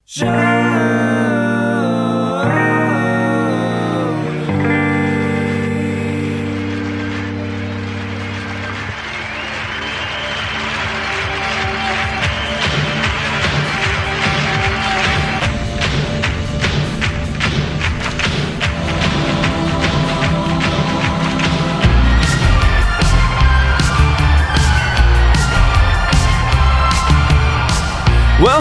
Well,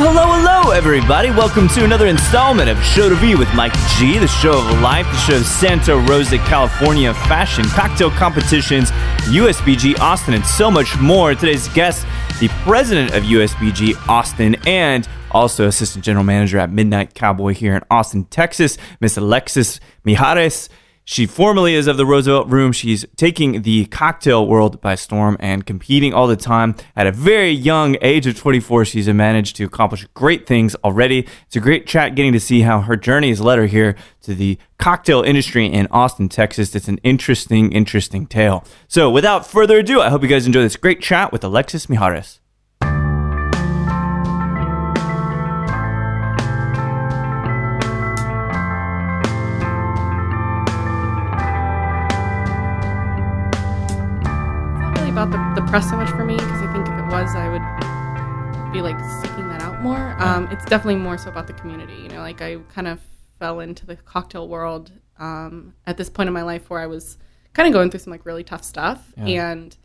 hello, everybody. Welcome to another installment of Show to Be with Mike G, the show of life, the show of Santa Rosa, California, fashion, cocktail competitions, USBG Austin, and so much more. Today's guest, the president of USBG Austin and also assistant general manager at Midnight Cowboy here in Austin, Texas, Miss Alexis Mijares. She formerly is of the Roosevelt Room. She's taking the cocktail world by storm and competing all the time. At a very young age of 24, she's managed to accomplish great things already. It's a great chat getting to see how her journey has led her here to the cocktail industry in Austin, Texas. It's an interesting tale. So without further ado, I hope you guys enjoy this great chat with Alexis Mijares. About the press so much for me, because I think if it was, I would be like seeking that out more. It's definitely more so about the community. You know, like I kind of fell into the cocktail world at this point in my life where I was kind of going through some like really tough stuff, and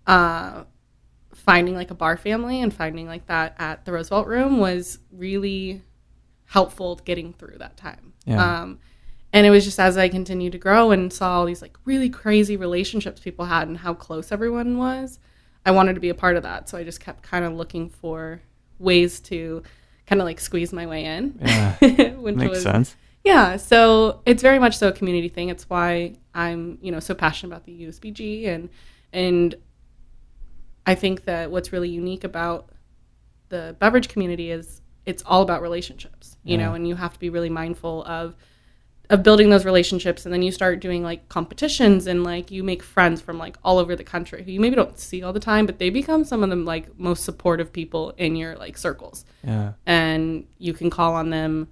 finding like a bar family and finding like that at the Roosevelt Room was really helpful getting through that time. And it was just as I continued to grow and saw all these like really crazy relationships people had and how close everyone was, I wanted to be a part of that. So I just kept kind of looking for ways to kind of like squeeze my way in. Yeah, which makes sense. Yeah, so it's very much so a community thing. It's why I'm, so passionate about the USBG. And I think that what's really unique about the beverage community is it's all about relationships, you know, and you have to be really mindful of building those relationships, and then you start doing like competitions and like you make friends from like all over the country who you maybe don't see all the time, but they become some of the like most supportive people in your like circles. Yeah. And you can call on them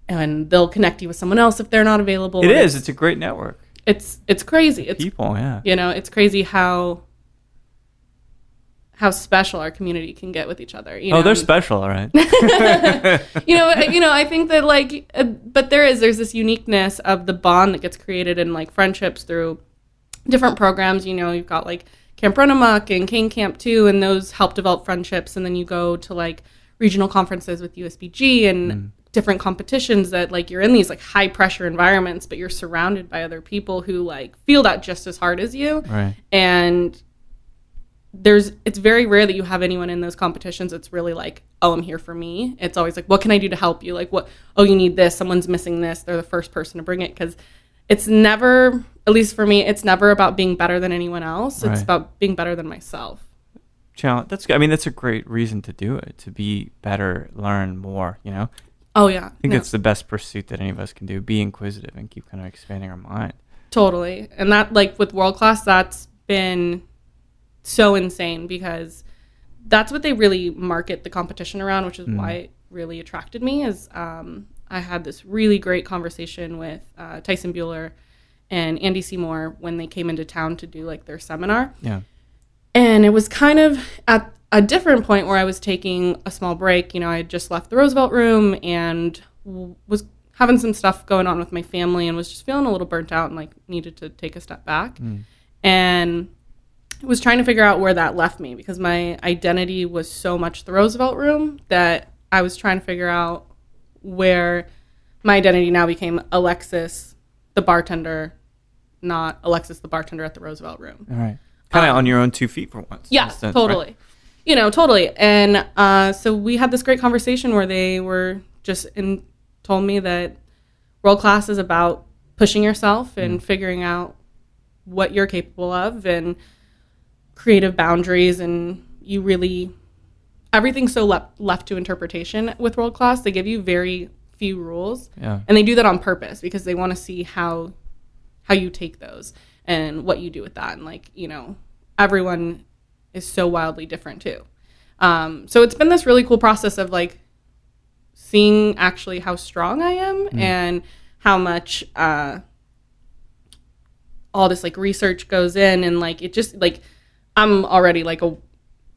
and they'll connect you with someone else if they're not available. It's a great network. It's crazy. It's people, yeah. It's crazy how special our community can get with each other. They're special, all right. I think that like, but there's this uniqueness of the bond that gets created in like friendships through different programs. You've got like Camp Run-A-Muck and King Camp 2, and those help develop friendships. And then you go to like regional conferences with USBG and different competitions that like you're in these like high pressure environments, but you're surrounded by other people who like feel that just as hard as you. Right. And it's very rare that you have anyone in those competitions that's really like, oh, I'm here for me. It's always like, what can I do to help you? Like, you need this, someone's missing this, they're the first person to bring it. Because it's never, at least for me, it's never about being better than anyone else. It's about being better than myself. That's a great reason to do it, to be better, learn more, Oh yeah, I think it's the best pursuit that any of us can do, be inquisitive and keep kind of expanding our mind. Totally. And that, like with World Class, that's been so insane, because that's what they really market the competition around, which is why it really attracted me. Is I had this really great conversation with Tyson Bueller and Andy Seymour when they came into town to do like their seminar. Yeah. And it was kind of at a different point where I was taking a small break. I had just left the Roosevelt Room and was having some stuff going on with my family and was just feeling a little burnt out and like needed to take a step back. And was trying to figure out where that left me, because my identity was so much the Roosevelt Room that I was trying to figure out where my identity now became Alexis, the bartender, not Alexis, the bartender at the Roosevelt Room. All right. Kind of on your own 2 feet for once. Yeah, totally. Right? Totally. And so we had this great conversation where they were told me that World Class is about pushing yourself and figuring out what you're capable of and creative boundaries, and you really everything's so left to interpretation with World Class. They give you very few rules, and they do that on purpose because they want to see how you take those and what you do with that. And like, everyone is so wildly different too. So it's been this really cool process of like seeing actually how strong I am and how much all this like research goes in, and like it just like I'm already like a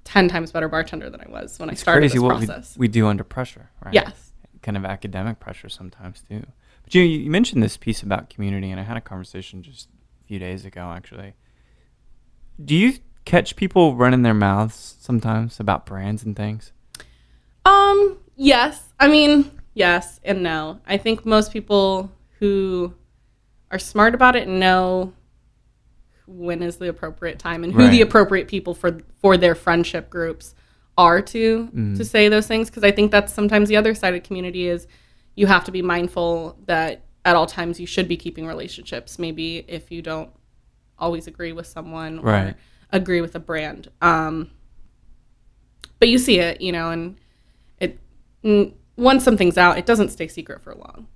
10 times better bartender than I was when I started this process. What we do under pressure, right? Yes. Kind of academic pressure sometimes too. But you mentioned this piece about community, and I had a conversation just a few days ago actually. Do you catch people running their mouths sometimes about brands and things? Yes. I mean, yes and no. I think most people who are smart about it know when is the appropriate time and who the appropriate people for their friendship groups are to say those things. Because I think that's sometimes the other side of community is you have to be mindful that at all times you should be keeping relationships. Maybe if you don't always agree with someone or agree with a brand. But you see it, and once something's out, it doesn't stay secret for long.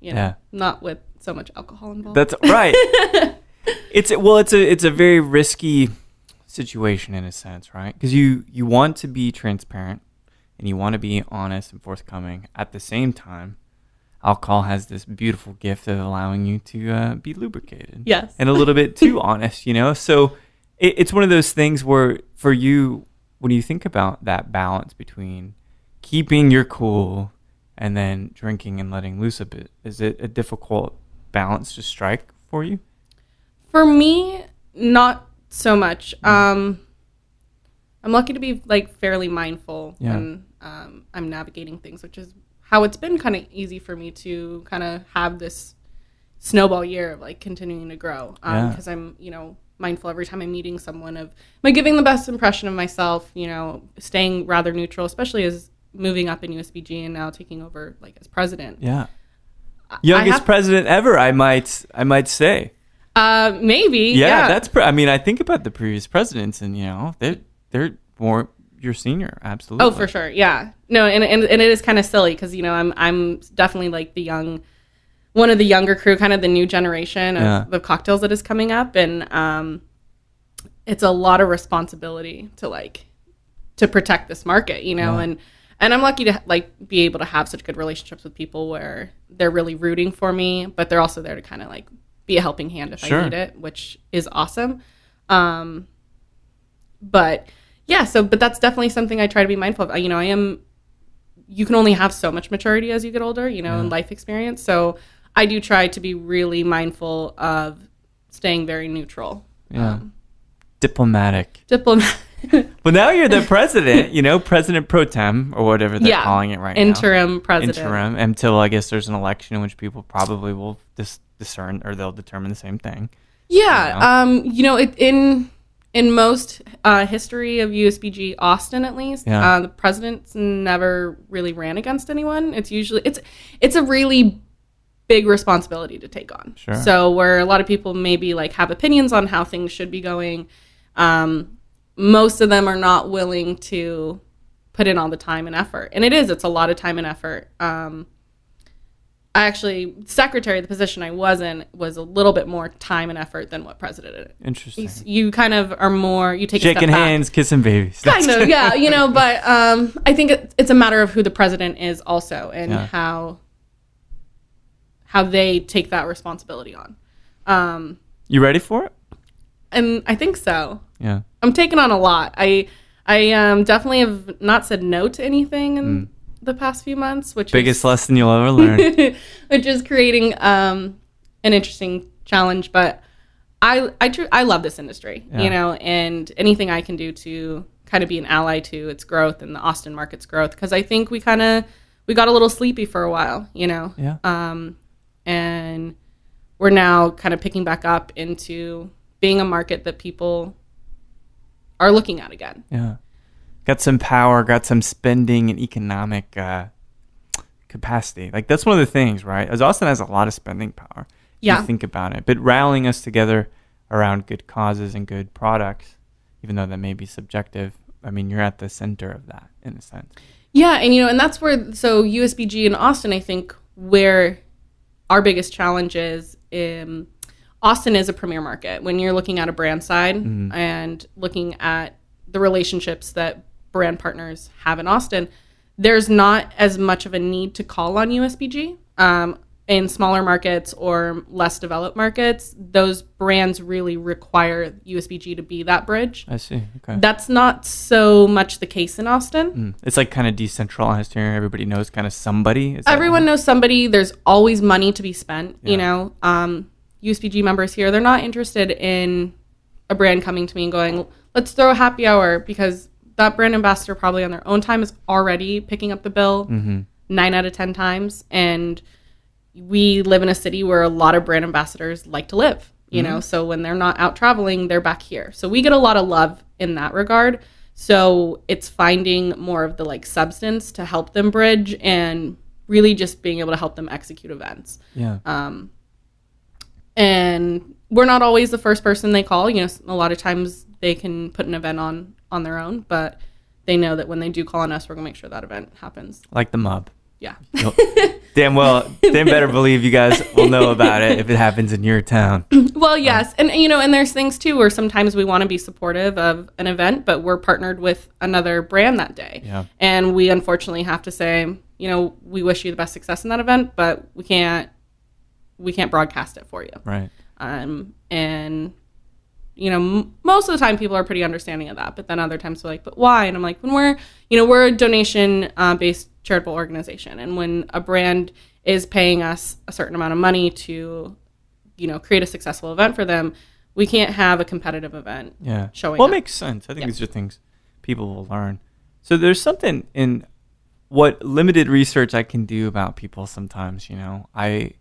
Not with so much alcohol involved. That's right. It's a very risky situation in a sense, right? Because you want to be transparent and you want to be honest and forthcoming. At the same time, alcohol has this beautiful gift of allowing you to be lubricated. Yes. And a little bit too honest, So it's one of those things where for you, when you think about that balance between keeping your cool and then drinking and letting loose a bit, is it a difficult balance to strike for you? For me, not so much. I'm lucky to be like fairly mindful when I'm navigating things, which is how it's been kind of easy for me to kind of have this snowball year of like continuing to grow. Because I'm, mindful every time I'm meeting someone of, am I giving the best impression of myself, staying rather neutral, especially as moving up in USBG and now taking over like as president. Yeah. Youngest president ever, I might say. Maybe. Yeah. That's. I think about the previous presidents, and they're more your senior. Absolutely. Oh, for sure. Yeah. No, and it is kind of silly because I'm definitely like one of the younger crew, kind of the new generation of the cocktails that is coming up, and it's a lot of responsibility to protect this market, and I'm lucky to be able to have such good relationships with people where they're really rooting for me, but they're also there to kind of be a helping hand if I need it, which is awesome. But that's definitely something I try to be mindful of. You can only have so much maturity as you get older, and life experience. So I do try to be really mindful of staying very neutral. Yeah. Diplomatic. Well, now you're the president, president pro tem or whatever they're calling it right now. Interim president. Interim until I guess there's an election in which people probably will discern or they'll determine the same thing. Yeah. In most history of USBG Austin, at least, the presidents never really ran against anyone. It's usually it's a really big responsibility to take on. Sure. So where a lot of people maybe have opinions on how things should be going, most of them are not willing to put in all the time and effort. And it's a lot of time and effort. I actually, secretary, the position I was in, was a little bit more time and effort than what president did. Interesting. You kind of are more, you take shaking a step back. hands, kissing babies. Kind of, yeah. But I think it's a matter of who the president is also and how they take that responsibility on. You ready for it? And I think so. Yeah. I'm taking on a lot. I definitely have not said no to anything in the past few months, which biggest lesson you'll ever learn. Which is creating an interesting challenge. But I love this industry, and anything I can do to kind of be an ally to its growth and the Austin market's growth, because I think we got a little sleepy for a while, and we're now kind of picking back up into being a market that people are looking at again. Yeah. Got some power, got some spending and economic capacity. That's one of the things, right? As Austin has a lot of spending power. Yeah. You think about it. But rallying us together around good causes and good products, even though that may be subjective, you're at the center of that in a sense. Yeah, and that's where, so USBG in Austin, I think, where our biggest challenge is, Austin is a premier market. When you're looking at a brand side and looking at the relationships that brand partners have in Austin, there's not as much of a need to call on USBG. In smaller markets or less developed markets, those brands really require USBG to be that bridge. I see. Okay. That's not so much the case in Austin. It's like kind of decentralized here. Everybody knows kind of somebody. Everyone knows somebody. There's always money to be spent. You know, USBG members here, they're not interested in a brand coming to me and going, let's throw a happy hour, because that brand ambassador probably on their own time is already picking up the bill 9 out of 10 times. And we live in a city where a lot of brand ambassadors like to live, you know, so when they're not out traveling, they're back here. So we get a lot of love in that regard. So it's finding more of the like substance to help them bridge and really just being able to help them execute events. Yeah. And we're not always the first person they call. You know, a lot of times they can put an event on their own, but they know that when they do call on us, we're going to make sure that event happens. Like the mob. Yeah. Damn better believe you guys will know about it if it happens in your town. Well, yes. And, you know, and there's things too where sometimes we want to be supportive of an event, but we're partnered with another brand that day. Yeah. And we unfortunately have to say, you know, we wish you the best success in that event, but we can't broadcast it for you. Right. And, you know, most of the time people are pretty understanding of that, but then other times they're like, but why? And I'm like, when we're a donation based charitable organization, and when a brand is paying us a certain amount of money to, you know, create a successful event for them, we can't have a competitive event showing well, up. It makes sense. I think these are things people will learn. So there's something in what limited research I can do about people sometimes, you know. I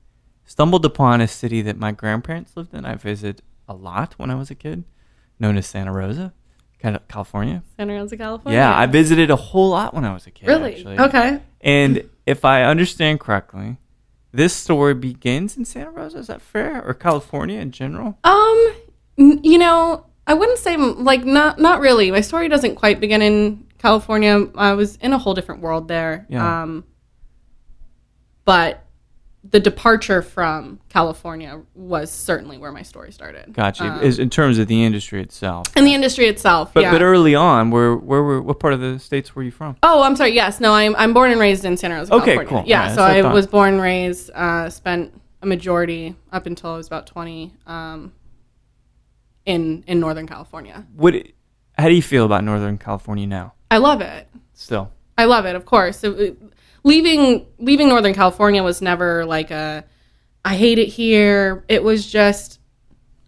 stumbled upon a city that my grandparents lived in. I visited a lot when I was a kid, known as Santa Rosa, California. Santa Rosa, California. Yeah, I visited a whole lot when I was a kid. Really? Actually. Okay. And if I understand correctly, this story begins in Santa Rosa. Is that fair? Or California in general? You know, I wouldn't say, like, not really. My story doesn't quite begin in California. I was in a whole different world there. Yeah. But the departure from California was certainly where my story started. Gotcha. Is in terms of the industry itself. In the industry itself, but early on, what part of the States were you from? Oh, I'm sorry. Yes, no, I'm born and raised in Santa Rosa, California. Okay, cool. Yeah, so I was born and raised, spent a majority up until I was about 20 in Northern California. How do you feel about Northern California now? I love it. Still. I love it, of course. Leaving Northern California was never like I hate it here. It was just,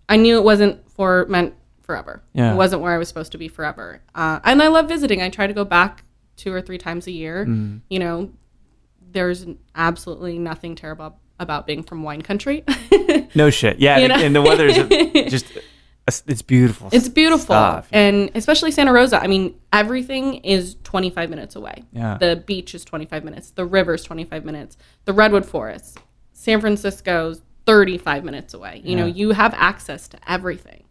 I knew it wasn't meant forever. Yeah. It wasn't where I was supposed to be forever. And I love visiting. I try to go back 2 or 3 times a year. You know, there's absolutely nothing terrible about being from wine country. No shit. Yeah, and the weather is just... It's beautiful. It's beautiful. Stuff. And especially Santa Rosa. I mean, everything is 25 minutes away. Yeah. The beach is 25 minutes. The river's 25 minutes. The redwood forest. San Francisco's 35 minutes away. You know, you have access to everything.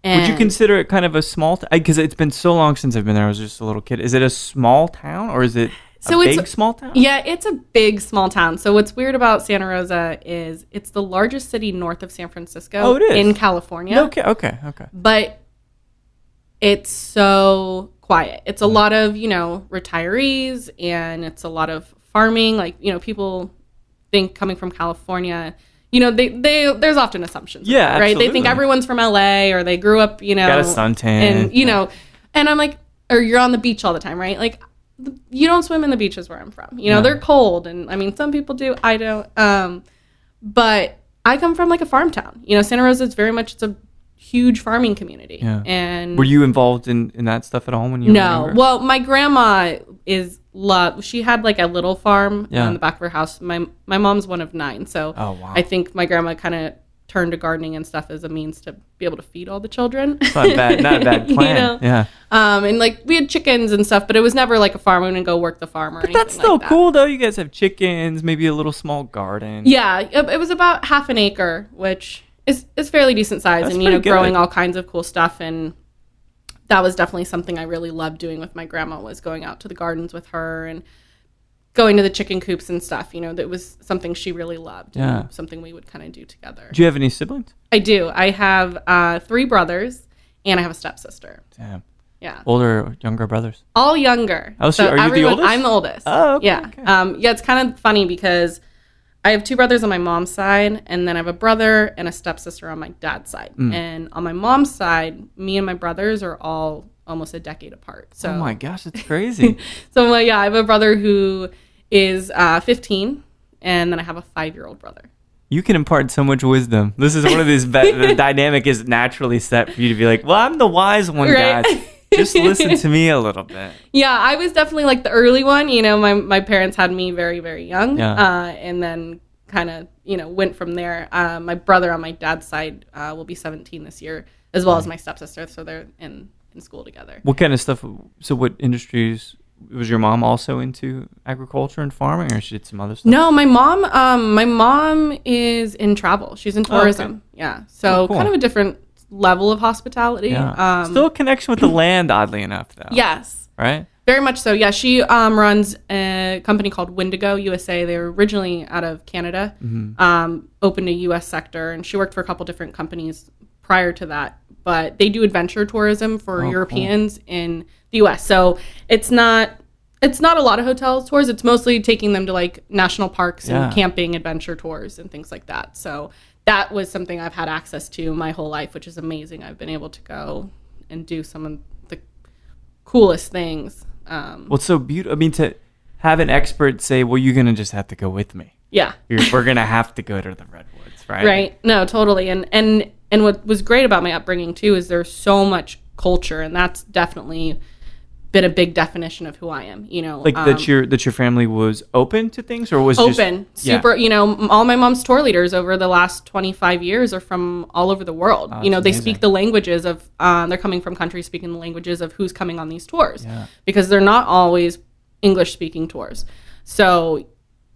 And would you consider it kind of a small town? Because it's been so long since I've been there. I was just a little kid. Is it a small town or is it big small town? Yeah, it's a big small town. So what's weird about Santa Rosa is it's the largest city north of San Francisco in California. Okay. But it's so quiet. It's a lot of, you know, retirees, and it's a lot of farming. Like, you know, people think coming from California, you know, there's often assumptions. Yeah, right? absolutely. They think everyone's from LA or they grew up, you know. Got a suntan. And, you know, and I'm like, or you're on the beach all the time, right? Like, you don't swim in the beaches where I'm from. You know, they're cold. And, I mean, some people do. I don't. But I come from, like, a farm town. You know, Santa Rosa is very much, it's a huge farming community. Yeah. And were you involved in that stuff at all when you were younger? Well, my grandma she had like a little farm on the back of her house. My mom's one of 9, so I think my grandma kind of turned to gardening and stuff as a means to be able to feed all the children. It's not a bad plan. You know? Yeah. And like we had chickens and stuff, but it was never like a farm. We wouldn't go work the farm or anything like that. But that's still cool though. You guys have chickens, maybe a little small garden. Yeah, it was about half an acre, which is fairly decent size. That's and, you know, pretty growing good. all kinds of cool stuff. And that was definitely something I really loved doing with my grandma, was going out to the gardens with her and going to the chicken coops and stuff. You know, that was something she really loved. Yeah. And something we would kind of do together. Do you have any siblings? I do. I have 3 brothers and I have a stepsister. Damn. Yeah. Older or younger brothers? All younger. Oh, so are you the oldest? I'm the oldest. Oh, okay. Yeah. Okay. Yeah, it's kind of funny because I have 2 brothers on my mom's side, and then I have a brother and a stepsister on my dad's side. And on my mom's side, me and my brothers are all almost a decade apart. So, oh my gosh, it's crazy. so yeah, I have a brother who is 15, and then I have a 5-year-old brother. You can impart so much wisdom. This is one of these, the dynamic is naturally set for you to be like, well, I'm the wise one, Right. guys. Just listen to me a little bit. Yeah, I was definitely like the early one. You know, my parents had me very, very young. Yeah. And then kind of, went from there. My brother on my dad's side will be 17 this year, as well as my stepsister. So they're in school together. What kind of stuff? So what industries? Was your mom also into agriculture and farming, or she did some other stuff? No, my mom is in travel. She's in tourism. Okay. Yeah. So cool. kind of a different level of hospitality. Yeah. Still a connection with the land, oddly enough, though. Yes. Right? Very much so. Yeah, she runs a company called Wendigo USA. They were originally out of Canada, opened a U.S. sector, and she worked for a couple different companies prior to that. But they do adventure tourism for Europeans in the U.S. So it's not a lot of hotel tours. It's mostly taking them to like national parks and camping adventure tours and things like that. So that was something I've had access to my whole life, which is amazing. I've been able to go and do some of the coolest things. Well, it's so beautiful. I mean, to have an expert say, well, you're going to just have to go with me. Yeah. We're going to have to go to the redwoods, right? Right. No, totally. And what was great about my upbringing too is there's so much culture, and that's definitely been a big definition of who I am. Like that your family was open to things, or was open, just, super. All my mom's tour leaders over the last 25 years are from all over the world. They amazing. speak the languages of. They're coming from countries speaking the languages of who's coming on these tours, because they're not always English speaking tours. So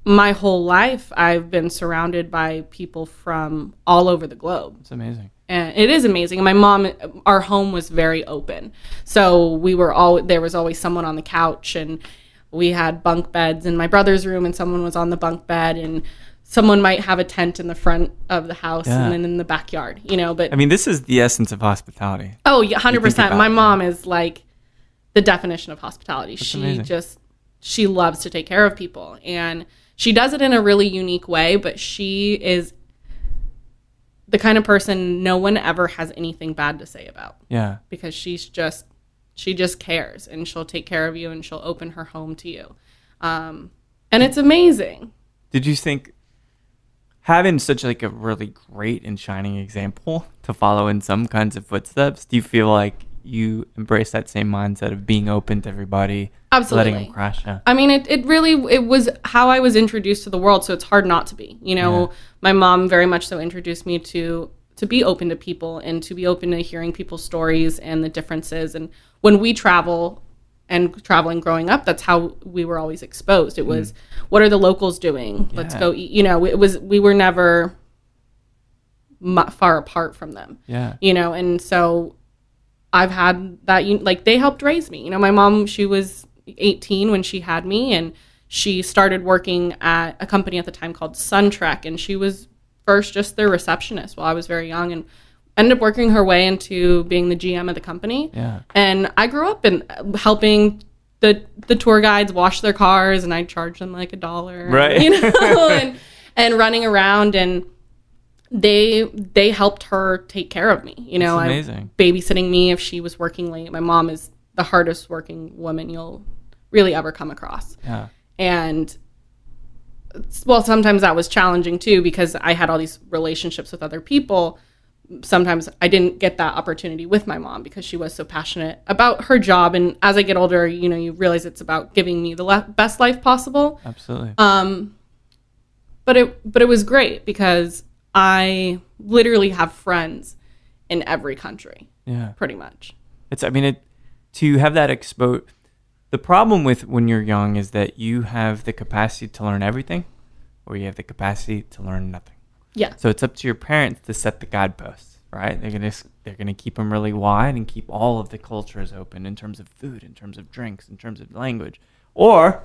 my whole life, I've been surrounded by people from all over the globe. It's amazing. And it is amazing. And my mom, our home was very open. So there was always someone on the couch, and we had bunk beds in my brother's room, and someone was on the bunk bed, and someone might have a tent in the front of the house and then in the backyard, but I mean, this is the essence of hospitality. Oh, yeah, 100%. My mom is like the definition of hospitality. That's amazing. She loves to take care of people, and she does it in a really unique way, but she is the kind of person no one ever has anything bad to say about. Yeah. Because she just cares, and she'll take care of you, and she'll open her home to you. And it's amazing. Did you think having such like a really great and shining example to follow in some kinds of footsteps, do you feel like you embrace that same mindset of being open to everybody? Absolutely. Letting them crash? Yeah. I mean, it was how I was introduced to the world, so it's hard not to be. My mom very much so introduced me to be open to people and to be open to hearing people's stories and the differences. And when we traveling growing up, that's how we were always exposed. It was, what are the locals doing? Let's go eat. We were never far apart from them. Yeah. And so I've had that, they helped raise me. My mom, she was 18 when she had me, and she started working at a company at the time called SunTrek, and she was first just their receptionist while I was very young, and ended up working her way into being the GM of the company. Yeah. And I grew up in helping the tour guides wash their cars, and I'd charge them like $1, right? and running around, and they helped her take care of me. That's amazing. Babysitting me if she was working late. My mom is the hardest working woman you'll really ever come across. Yeah. And sometimes that was challenging too, because I had all these relationships with other people. Sometimes I didn't get that opportunity with my mom because she was so passionate about her job. And as I get older, you realize it's about giving me the best life possible. Absolutely. But it was great because I literally have friends in every country. Yeah. Pretty much. To have that exposure. The problem with when you're young is that you have the capacity to learn everything, or you have the capacity to learn nothing. Yeah. So it's up to your parents to set the guideposts, right? They're gonna keep them really wide and keep all of the cultures open in terms of food, in terms of drinks, in terms of language, or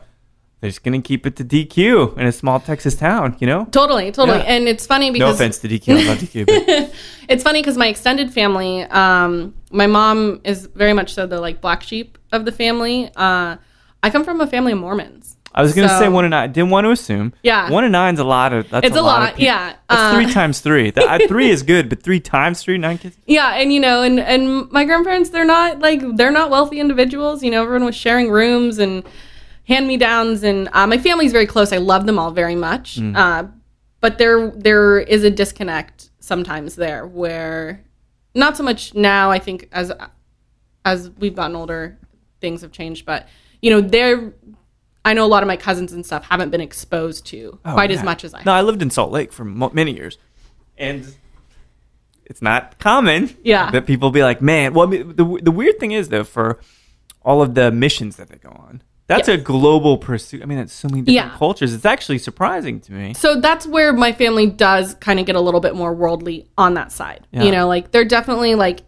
they're just going to keep it to DQ in a small Texas town, you know? Totally. Yeah. And it's funny because... No offense to DQ, I love DQ. But... It's funny because my extended family, my mom is very much so the like black sheep of the family. I come from a family of Mormons. I was going to say 1 and 9. Didn't want to assume. Yeah. 1 and 9 is a lot of... That's it's a lot, yeah. That's 3 times 3. 3 is good, but 3 times 3, 9 kids? Yeah, and you know, and my grandparents, they're not wealthy individuals. You know, everyone was sharing rooms and hand-me-downs, and my family's very close. I love them all very much. But there is a disconnect sometimes there where, not so much now, I think, as we've gotten older, things have changed. But, you know, I know a lot of my cousins and stuff haven't been exposed to quite as much as I have. No, I lived in Salt Lake for many years. And it's not common that people be like, man. Well, I mean, the weird thing is, though, for all of the missions that they go on, that's a global pursuit. I mean, it's so many different cultures. It's actually surprising to me. So that's where my family does kind of get a little bit more worldly on that side. Yeah. You know, like they're definitely like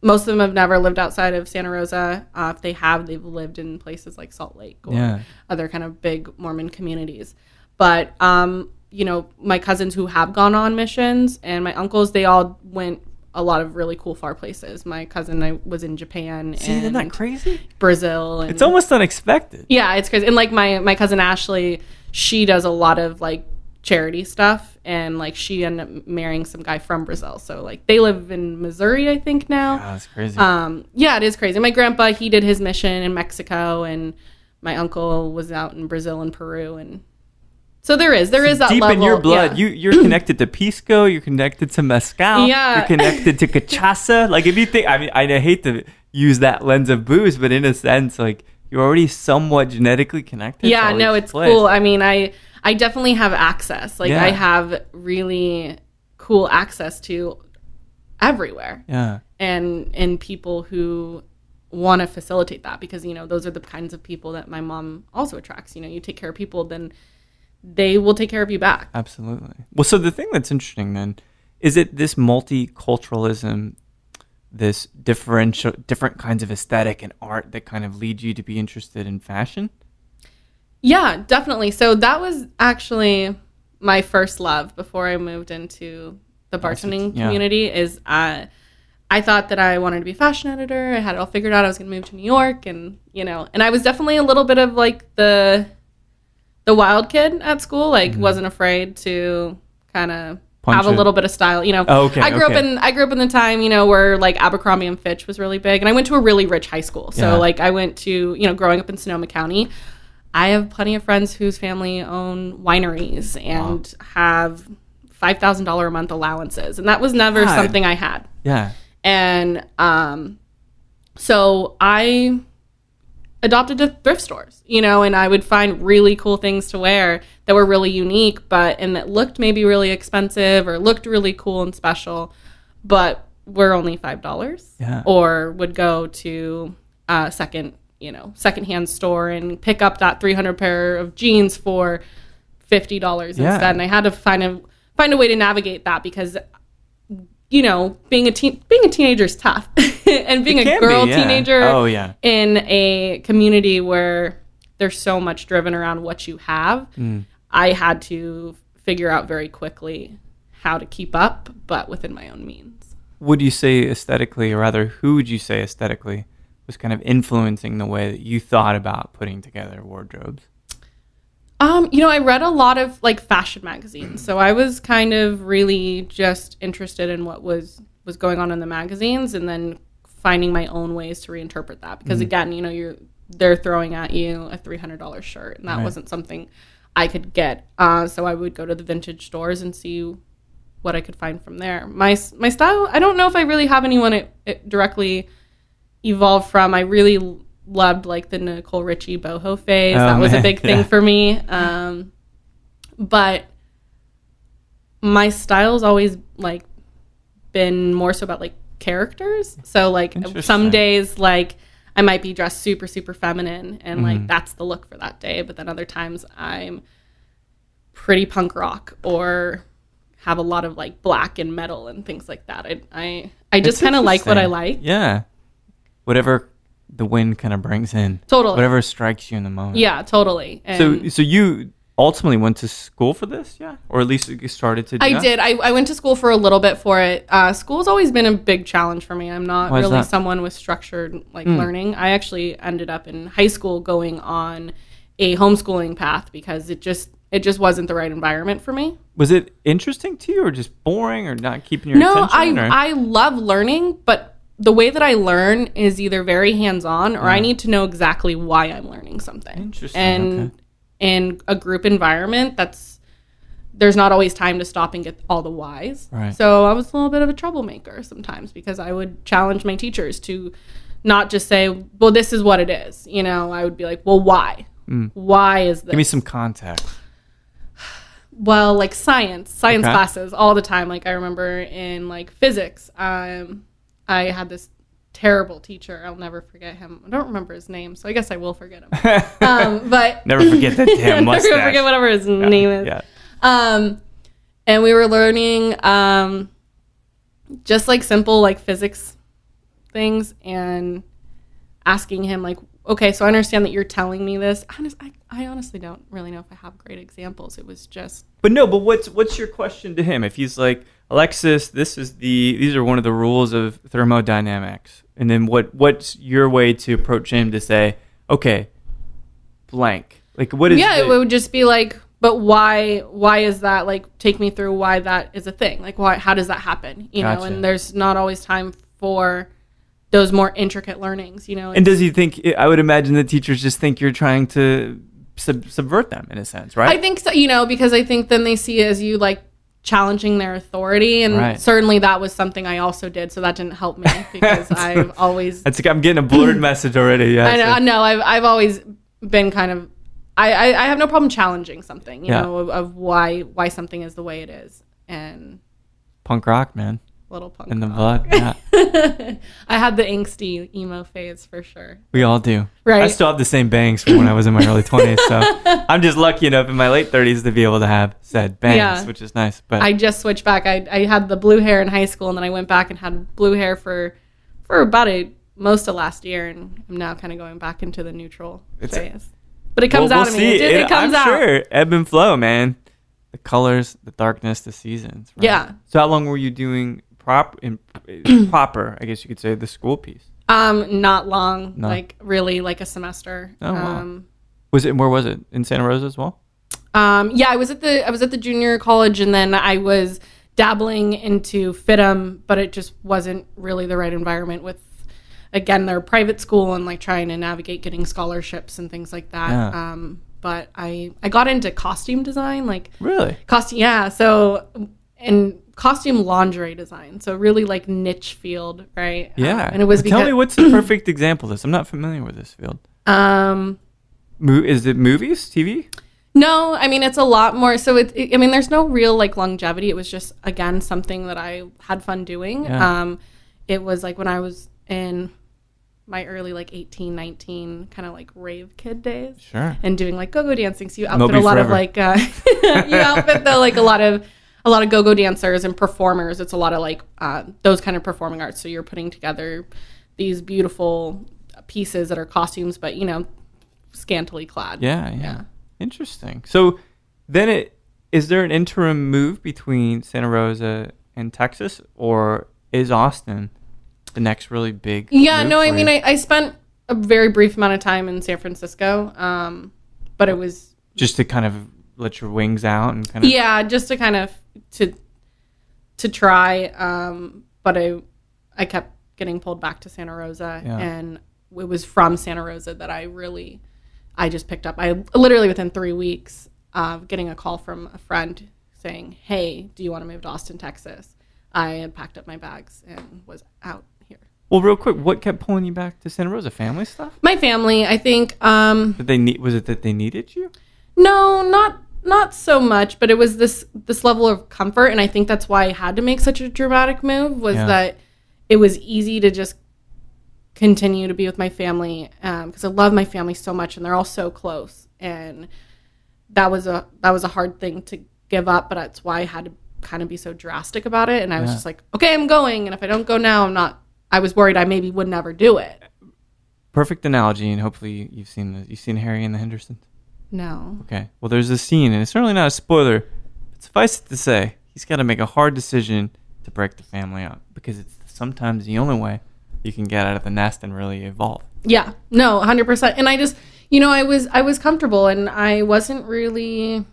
most of them have never lived outside of Santa Rosa. If they have, they've lived in places like Salt Lake or other kind of big Mormon communities. But, you know, my cousins who have gone on missions and my uncles, they all went a lot of really cool far places. My cousin was in Japan. Isn't that crazy? Brazil. It's almost unexpected. Yeah, it's crazy. And like my cousin Ashley, she does a lot of like charity stuff, and like she ended up marrying some guy from Brazil. So like they live in Missouri, I think now. Yeah, that's crazy. Yeah, it is crazy. My grandpa, he did his mission in Mexico, and my uncle was out in Brazil and Peru, and so there is that deep level. In your blood. You're connected to pisco. You're connected to mezcal. Yeah. You're connected to cachaça. Like if you think, I mean, I hate to use that lens of booze, but in a sense, like you're already somewhat genetically connected. Yeah, no, it's cool. I mean, I definitely have access. Like I have really cool access to everywhere. Yeah. And people who want to facilitate that, because, you know, those are the kinds of people that my mom also attracts. You know, you take care of people, then they will take care of you back. Absolutely. Well, so the thing that's interesting then, is it this multiculturalism, this different kinds of aesthetic and art that kind of lead you to be interested in fashion? Yeah, definitely. So that was actually my first love before I moved into the bartending community. Is I thought that I wanted to be a fashion editor. I had it all figured out. I was going to move to New York, and you know, and I was definitely a little bit of like the wild kid at school. Like wasn't afraid to kind of have a little bit of style, you know. I grew up in the time, you know, where like Abercrombie and Fitch was really big, and I went to a really rich high school. So like I went to, you know, growing up in Sonoma County, I have plenty of friends whose family own wineries and have $5,000 a month allowances, and that was never something I had. Yeah. And so I adopted to thrift stores, you know, and I would find really cool things to wear that were really unique, and that looked maybe really expensive or looked really cool and special, but were only $5. Yeah. Or would go to a secondhand store and pick up that 300 pair of jeans for $50 instead. And I had to find a way to navigate that, because, you know, being a teenager is tough. And being a girl teenager in a community where there's so much driven around what you have, I had to figure out very quickly how to keep up, but within my own means. Would you say aesthetically, or rather, who would you say aesthetically was kind of influencing the way that you thought about putting together wardrobes? You know, I read a lot of like fashion magazines, so I was kind of really just interested in what was going on in the magazines, and then finding my own ways to reinterpret that. Because again, you know, they're throwing at you a $300 shirt, and that wasn't something I could get. So I would go to the vintage stores and see what I could find from there. My style, I don't know if I really have anyone it directly evolved from. I really loved like the Nicole Richie boho phase. That was a big thing for me. But my style's always like been more so about like characters. So like some days like I might be dressed super, super feminine, and like that's the look for that day. But then other times I'm pretty punk rock, or have a lot of like black and metal and things like that. I just kind of like what I like. Yeah. Whatever the wind kind of brings in. Totally. Whatever strikes you in the moment. Yeah, totally. And So you ultimately went to school for this, yeah? Or at least you started to do I that? did. I went to school for a little bit for it. School's always been a big challenge for me. I'm not Why is really that? someone with structured learning. I actually ended up in high school going on a homeschooling path because it just wasn't the right environment for me. Was it interesting to you or just boring or not keeping your No, attention? I love learning, but the way that I learn is either very hands-on or I need to know exactly why I'm learning something. Interesting. And okay. in a group environment, there's not always time to stop and get all the whys. Right. So I was a little bit of a troublemaker sometimes because I would challenge my teachers to not just say, well, this is what it is. You know, I would be like, well, why? Why is this? Give me some context. Well, like science Okay. classes all the time. Like I remember in like physics, I had this terrible teacher. I'll never forget him. I don't remember his name, so I guess I will forget him. But Never forget that damn mustache. never forget whatever his name is. Yeah. And we were learning just like simple like physics things and asking him like, okay, so I understand that you're telling me this. I honestly don't really know if I have great examples. It was just. But what's your question to him? If he's like, Alexis, these are one of the rules of thermodynamics, and then what's your way to approach him to say, okay, blank? Like what is? Yeah, it would just be like, but why is that? Like, take me through why that is a thing. Like, how does that happen? You know, and there's not always time for those more intricate learnings. You know, and does he think? I would imagine the teachers just think you're trying to subvert them in a sense, right? I think so. You know, because I think then they see it as you like challenging their authority, and certainly that was something I also did, so that didn't help me because I've always I'm getting a blurred message already. Yeah, I know I've always been kind of I have no problem challenging something, you know, of why something is the way it is. And punk rock, man, little punk in the rock. blood. Yeah. I had the angsty emo phase for sure. We all do, right? I still have the same bangs from when I was in my early 20s, so I'm just lucky enough in my late 30s to be able to have said bangs, which is nice. But I just switched back. I had the blue hair in high school, and then I went back and had blue hair for about most of last year, and I'm now kind of going back into the neutral phase. But it comes out of me. It comes out. I'm sure. Ebb and flow, man. The colors, the darkness, the seasons. Right? Yeah. So how long were you doing proper, I guess you could say, the school piece? Not long. No. Like really like a semester. Oh, wow. Where was it? In Santa Rosa as well? Yeah, I was at the junior college, and then I was dabbling into FITM, but it just wasn't really the right environment with, again, their private school and like trying to navigate getting scholarships and things like that. Yeah. But I got into costume design, like really costume. Yeah. So and costume lingerie design. So really like niche field, right? Yeah. And it was tell me what's the perfect example of this. I'm not familiar with this field. Is it movies, TV? No, I mean, it's a lot more. So I mean, there's no real like longevity. It was just, again, something that I had fun doing. Yeah. It was like when I was in my early like 18, 19 kind of like rave kid days. Sure. And doing like go-go dancing. So you outfit a lot of like, you outfit like a lot of go-go dancers and performers. It's a lot of like those kind of performing arts. So you're putting together these beautiful pieces that are costumes, but, you know, scantily clad. Yeah. Interesting. So then is there an interim move between Santa Rosa and Texas, or is Austin the next really big move I mean, I spent a very brief amount of time in San Francisco, but it was just to kind of let your wings out and kind of just to kind of to try, but I kept getting pulled back to Santa Rosa, and it was from Santa Rosa that I just picked up. I literally within 3 weeks of getting a call from a friend saying, "Hey, do you want to move to Austin, Texas?" I had packed up my bags and was out here. Well, real quick, what kept pulling you back to Santa Rosa? Family stuff? My family, I think. Was it that they needed you? No, not so much, but it was this level of comfort, and I think that's why I had to make such a dramatic move. Was that it was easy to just continue to be with my family because I love my family so much, and they're all so close, and that was a hard thing to give up, but that's why I had to kind of be so drastic about it. And I was just like, okay, I'm going, and if I don't go now, I was worried I maybe would never do it. perfect analogy, and hopefully you've seen Harry and the Hendersons. No. Okay. Well, there's a scene, and it's certainly not a spoiler, but suffice it to say, he's got to make a hard decision to break the family up because it's sometimes the only way you can get out of the nest and really evolve. Yeah. No, 100%. And I just, I was comfortable, and I wasn't really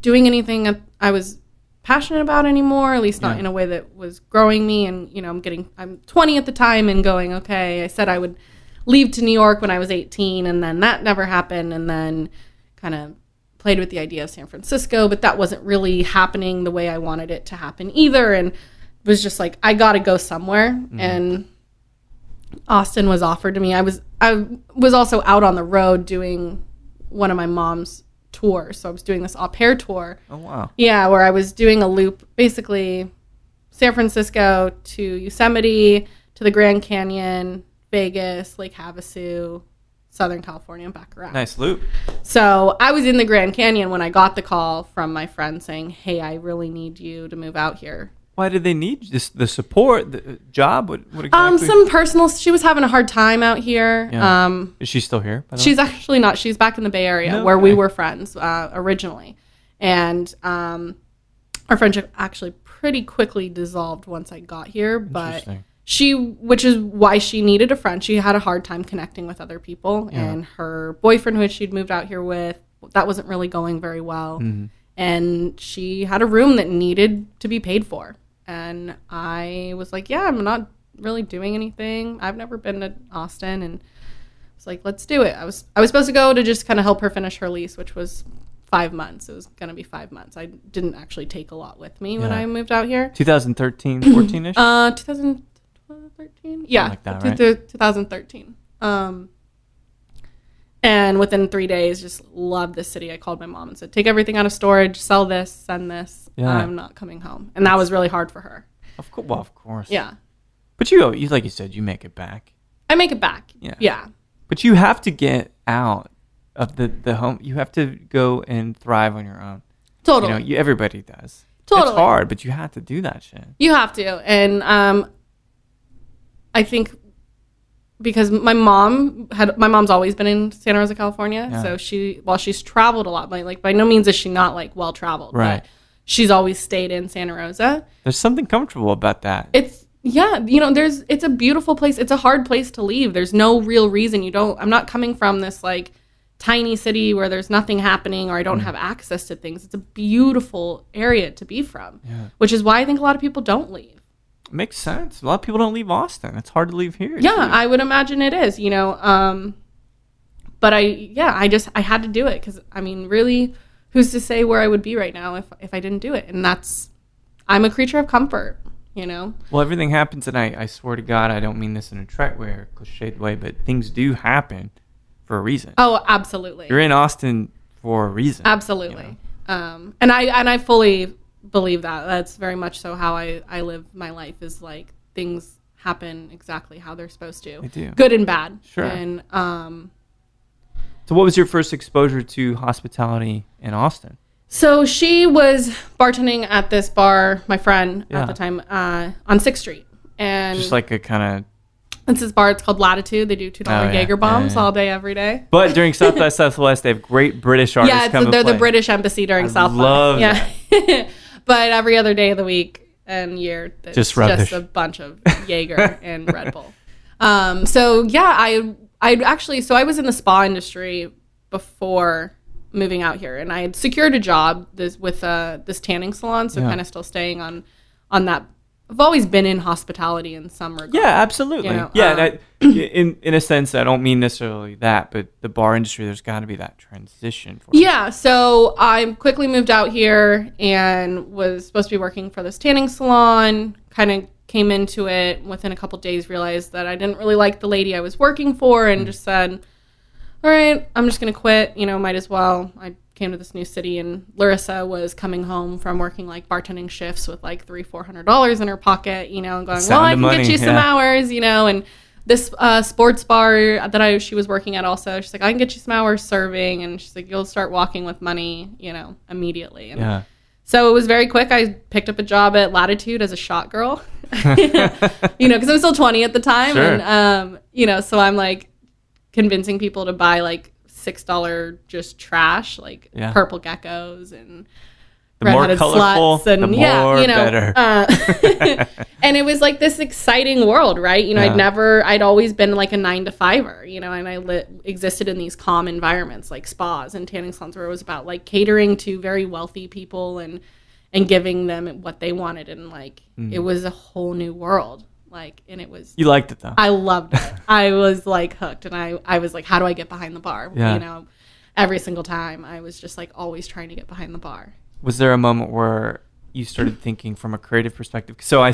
doing anything I was passionate about anymore, at least not in a way that was growing me. And, I'm 20 at the time and going, okay, I said I would leave to New York when I was 18, and then that never happened, and then kind of played with the idea of San Francisco, but that wasn't really happening the way I wanted it to happen either, and was just like, I gotta go somewhere. And Austin was offered to me. I was also out on the road doing one of my mom's tours, so I was doing this au pair tour. Oh wow. Yeah, where I was doing a loop, basically San Francisco to Yosemite, to the Grand Canyon, Vegas, Lake Havasu, Southern California, and back around. Nice loop. So I was in the Grand Canyon when I got the call from my friend saying, hey, I really need you to move out here. Why did they need just the support, the job? What exactly? Some personal. She was having a hard time out here. Yeah. Is she still here? By the she's way? Actually not. She's back in the Bay Area where we were friends originally, and our friendship actually pretty quickly dissolved once I got here. But which is why she needed a friend. She had a hard time connecting with other people, and her boyfriend, who she'd moved out here with, that wasn't really going very well, and she had a room that needed to be paid for. And I was like, yeah, I'm not really doing anything. I've never been to Austin. And I was like, let's do it. I was supposed to go to just kind of help her finish her lease, which was 5 months. It was going to be 5 months. I didn't actually take a lot with me when I moved out here. 2013, 14-ish? 2013? Yeah. Like that, right? 2013. And within 3 days, just loved this city. I called my mom and said, take everything out of storage, sell this, send this. I'm not coming home. And that was really hard for her. Of course. Well, of course. Yeah. But you, like you said, you make it back. I make it back. Yeah. But you have to get out of the home. You have to go and thrive on your own. Totally. Everybody does. Totally. It's hard, but you have to do that shit. You have to. And I think because my mom's always been in Santa Rosa, California. Yeah. So while she's traveled a lot, by no means is she not like well traveled. Right. But she's always stayed in Santa Rosa. There's something comfortable about that. It's a beautiful place. It's a hard place to leave. There's no real reason I'm not coming from this like tiny city where there's nothing happening or I don't have access to things. It's a beautiful area to be from, which is why I think a lot of people don't leave. Makes sense. A lot of people don't leave Austin. It's hard to leave here. Yeah, too. I would imagine it is, but I had to do it because, really, who's to say where I would be right now if I didn't do it? And I'm a creature of comfort, Well, everything happens, and I swear to God, I don't mean this in a trite way or cliched way, but things do happen for a reason. Oh, absolutely. You're in Austin for a reason. Absolutely. And I fully believe that. That's very much so how I live my life, is like things happen exactly how they're supposed to. They do. Good and bad. Sure. And so what was your first exposure to hospitality in Austin? So she was bartending at this bar, my friend at the time, on 6th Street. And just like a kind of... It's this bar. It's called Latitude. They do $2 Jaeger bombs all day, every day. But during South by Southwest, they have great British artists come and play. They're the British embassy during South by. Love that. But every other day of the week and year, it's just a bunch of Jaeger and Red Bull. I was in the spa industry before moving out here, and I had secured a job with this tanning salon, so kind of still staying on that. I've always been in hospitality in some regard. Yeah, absolutely. In a sense, I don't mean necessarily that, but the bar industry, there's got to be that transition. So I quickly moved out here and was supposed to be working for this tanning salon. Kind of came into it within a couple days, realized that I didn't really like the lady I was working for, and just said, all right, I'm just going to quit. Might as well. I came to this new city, and Larissa was coming home from working like bartending shifts with like $300-400 in her pocket, and going, well, I can get you some hours, and this sports bar that she was working at also, she's like, I can get you some hours serving, and she's like, you'll start walking with money, immediately. And so it was very quick. I picked up a job at Latitude as a shot girl. because I'm still 20 at the time. Sure. And, so I'm like convincing people to buy like $6 just trash, like purple geckos and the more colorful, sluts and the more better. And it was like this exciting world, right? I'd always been like a 9-to-5er, and I existed in these calm environments like spas and tanning salons where it was about like catering to very wealthy people and giving them what they wanted. And like, it was a whole new world. Like, and it was... You liked it, though. I loved it. I was, like, hooked. And I was like, how do I get behind the bar? Yeah. Every single time I was just, like, always trying to get behind the bar. Was there a moment where you started thinking from a creative perspective? So I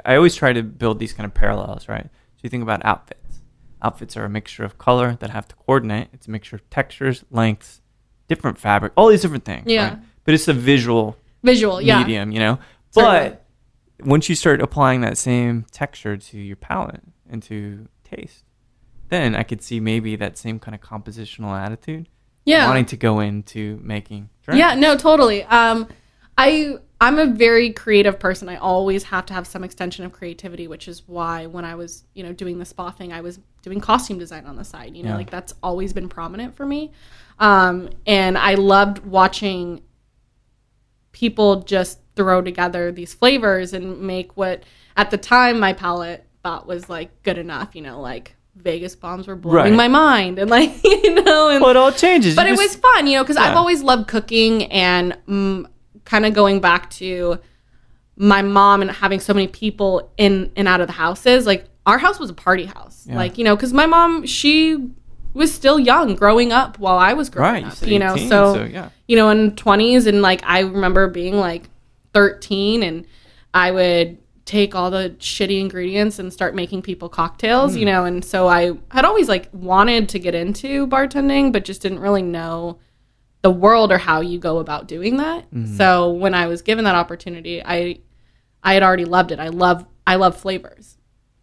always try to build these kind of parallels, right? So you think about outfits. Outfits are a mixture of color that have to coordinate. It's a mixture of textures, lengths, different fabric, all these different things, right? But it's a visual medium, But... once you start applying that same texture to your palette and to taste, then I could see maybe that same kind of compositional attitude. Yeah. Wanting to go into making drinks. Yeah, no, totally. I'm a very creative person. I always have to have some extension of creativity, which is why when I was, doing the spa thing, I was doing costume design on the side. Like that's always been prominent for me. And I loved watching people just throw together these flavors and make what at the time my palate thought was like good enough, like Vegas bombs were blowing my mind and like, and well, it all changes. But it was fun, because I've always loved cooking and kind of going back to my mom and having so many people in and out of the houses. Like our house was a party house, like, because my mom, she was still young growing up while I was growing up, 18, so in 20s. And like, I remember being like 13 and I would take all the shitty ingredients and start making people cocktails, and so I had always like wanted to get into bartending, but just didn't really know the world or how you go about doing that. So when I was given that opportunity, I had already loved it. I love flavors.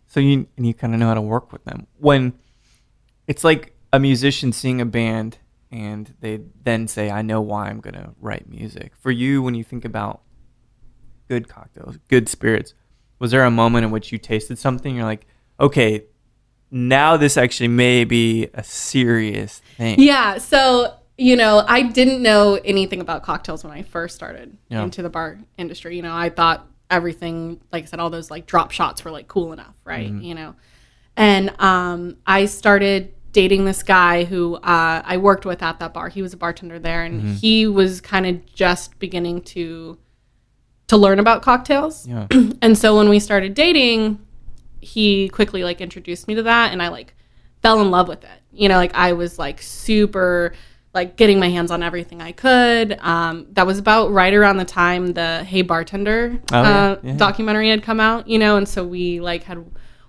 So you kind of know how to work with them. When it's like a musician seeing a band and they then say, I know why I'm going to write music. For you, when you think about good cocktails, good spirits, was there a moment in which you tasted something, you're like, okay, now this actually may be a serious thing? Yeah, so, I didn't know anything about cocktails when I first started into the bar industry. I thought everything, like I said, all those like drop shots were like cool enough, right? And I started dating this guy who I worked with at that bar. He was a bartender there, and he was kind of just beginning to learn about cocktails. Yeah. And so when we started dating, he quickly like introduced me to that, and I like fell in love with it. Like I was like super like getting my hands on everything I could. That was about right around the time the Hey Bartender documentary had come out, and so we like had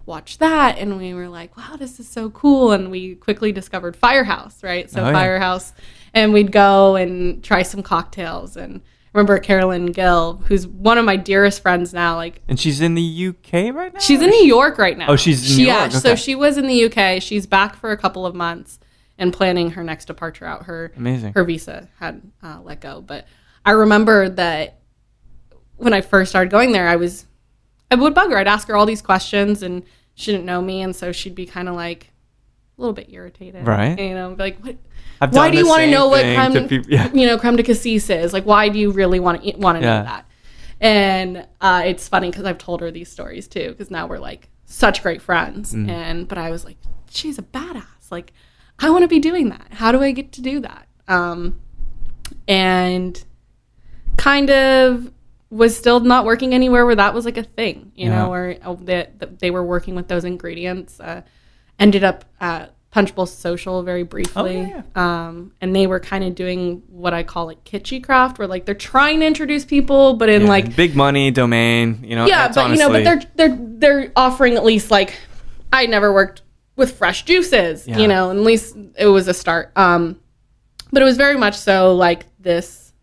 watched that and we were like, wow, this is so cool. And we quickly discovered Firehouse, right? So Firehouse, and we'd go and try some cocktails. And remember Carolyn Gill, who's one of my dearest friends now. And she's in the UK right now? She's in New York right now. Oh, she's in New York? Okay. So she was in the UK. She's back for a couple of months and planning her next departure out. Her visa had let go. But I remember that when I first started going there, I would bug her. I'd ask her all these questions, and she didn't know me, and so she'd be kind of like a little bit irritated. Right. Like, what? Why do you want to know what creme de cassis is? Like, why do you really want to know that? And it's funny because I've told her these stories too, because now we're like such great friends. But I was like, she's a badass. Like, I want to be doing that. How do I get to do that? And kind of was still not working anywhere where that was like a thing, where they were working with those ingredients. Ended up at Punch Bowl Social very briefly. And they were kind of doing what I call like kitschy craft, where like they're trying to introduce people, but in like big money domain, but honestly, but they're offering at least like, I never worked with fresh juices, and at least it was a start. But it was very much so like this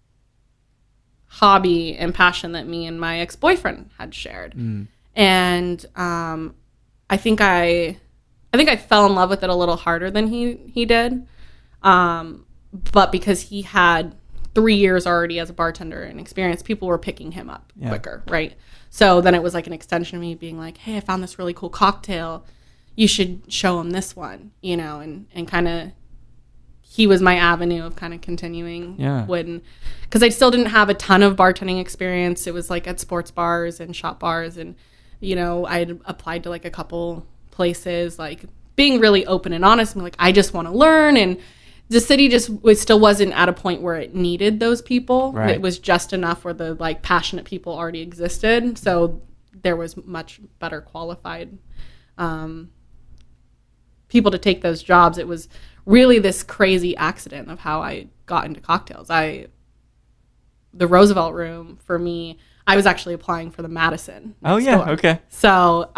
hobby and passion that me and my ex-boyfriend had shared. And I think I fell in love with it a little harder than he did. But because he had 3 years already as a bartender and experience, people were picking him up quicker, right? So then it was like an extension of me being like, hey, I found this really cool cocktail. You should show him this one, you know, and kind of, he was my avenue of kind of continuing because I still didn't have a ton of bartending experience. It was like at sports bars and shop bars, and, you know, I had applied to like a couple places, like being really open and honest and like, I just want to learn. And the city still wasn't at a point where it needed those people. Right. It was just enough where the like passionate people already existed. So there was much better qualified people to take those jobs. It was really this crazy accident of how I got into cocktails. The Roosevelt Room, for me, I was actually applying for the Madison. Oh, yeah. Door. Okay. So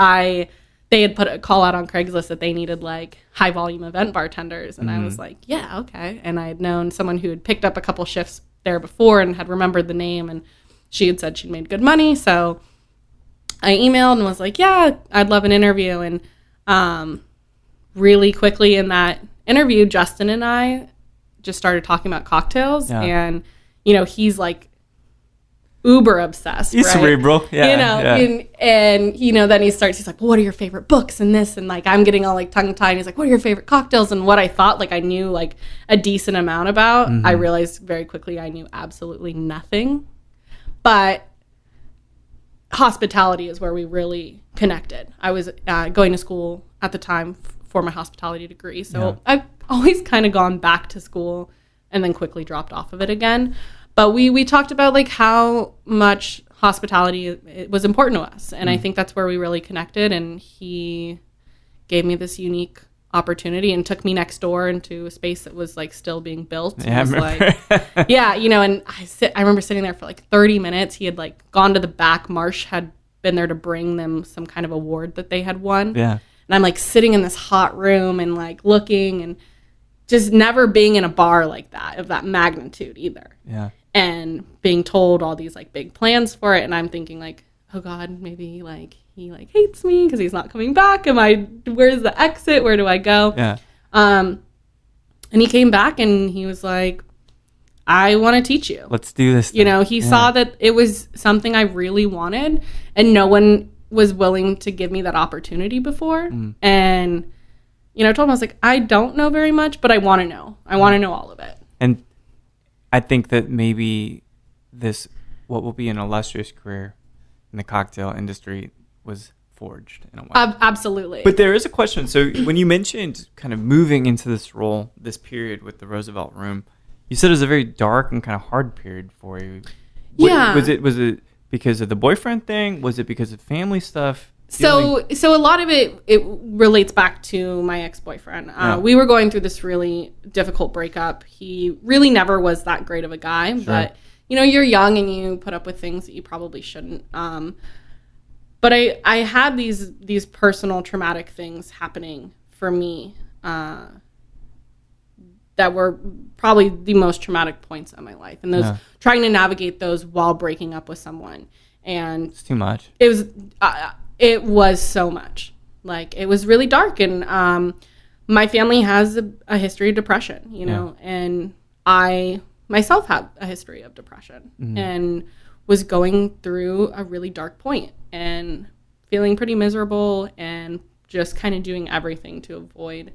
they had put a call out on Craigslist that they needed like high volume event bartenders. And I was like, yeah, okay. And I had known someone who had picked up a couple shifts there before and had remembered the name. And she had said she'd made good money. So I emailed and was like, yeah, I'd love an interview. And really quickly in that interview, Justin and I just started talking about cocktails. Yeah. And, you know, he's like uber obsessed. He's right? cerebral. Yeah. You know, and, you know, then he's like, well, what are your favorite books and this? And like, I'm getting all like tongue tied. He's like, what are your favorite cocktails? And what I thought like I knew like a decent amount about, I realized very quickly I knew absolutely nothing. But hospitality is where we really connected. I was going to school at the time for my hospitality degree. So I've always kind of gone back to school and then quickly dropped off of it again. But we talked about like how much hospitality it was important to us. And I think that's where we really connected. And he gave me this unique opportunity and took me next door into a space that was like still being built. Yeah, like, yeah, you know, and I remember sitting there for like 30 minutes. He had like gone to the back. Marsh had been there to bring them some kind of award that they had won. Yeah. And I'm like sitting in this hot room and like looking and just never being in a bar like that, of that magnitude either. Yeah. And being told all these like big plans for it. And I'm thinking like, oh God, maybe like he like hates me because he's not coming back. Where's the exit? Where do I go? Yeah. And he came back and he was like, I want to teach you. Let's do this. You know, he saw that it was something I really wanted and no one was willing to give me that opportunity before. And, you know, I told him, I was like, I don't know very much, but I want to know. I want to know all of it. And I think that maybe what will be an illustrious career in the cocktail industry was forged in a way. Absolutely. But there is a question. So when you mentioned kind of moving into this role, this period with the Roosevelt Room, you said it was a very dark and kind of hard period for you. Yeah. Was it because of the boyfriend thing? Was it because of family stuff? So a lot of it relates back to my ex-boyfriend. We were going through this really difficult breakup. He really never was that great of a guy, but you know, you're young and you put up with things that you probably shouldn't. But I had these personal traumatic things happening for me that were probably the most traumatic points of my life, and those trying to navigate those while breaking up with someone. And it's too much. It was so much. Like, it was really dark. And my family has a history of depression, you know, and I myself have a history of depression and was going through a really dark point and feeling pretty miserable and just kind of doing everything to avoid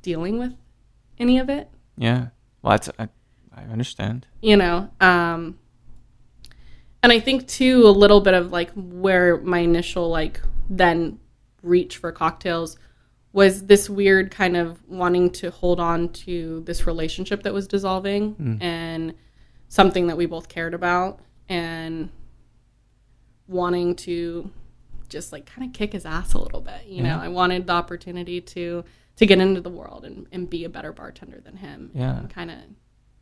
dealing with any of it. Yeah. Well, I understand. You know, and I think, too, a little bit of, like, where my initial, like, then reach for cocktails was this weird kind of wanting to hold on to this relationship that was dissolving and something that we both cared about and wanting to just, like, kind of kick his ass a little bit. You know, I wanted the opportunity to get into the world and be a better bartender than him. Yeah. And kind of...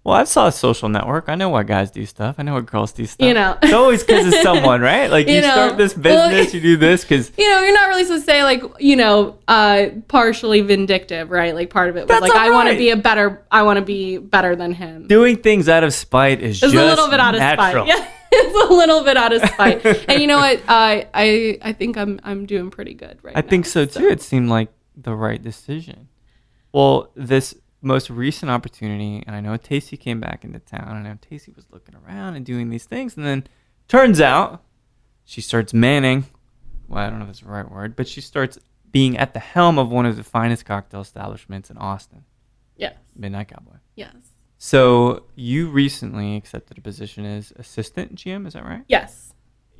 Well, I saw a Social Network. I know why guys do stuff. I know what girls do stuff. You know. It's always because of someone, right? Like, you start this business, you do this because... You know, you're not really supposed to say, like, you know, partially vindictive, right? Like, part of it was, like, I want to be better than him. Doing things out of spite is just natural. It's a little bit out of spite. Yeah, it's a little bit out of spite. And you know what? I think I'm doing pretty good right now. I think so, too. It seemed like the right decision. Well, most recent opportunity, and I know Tacey came back into town, and I know Tacey was looking around and doing these things, and then turns out she starts manning. Well, I don't know if that's the right word, but she starts being at the helm of one of the finest cocktail establishments in Austin. Yes. Midnight Cowboy. Yes. So you recently accepted a position as assistant GM, is that right? Yes.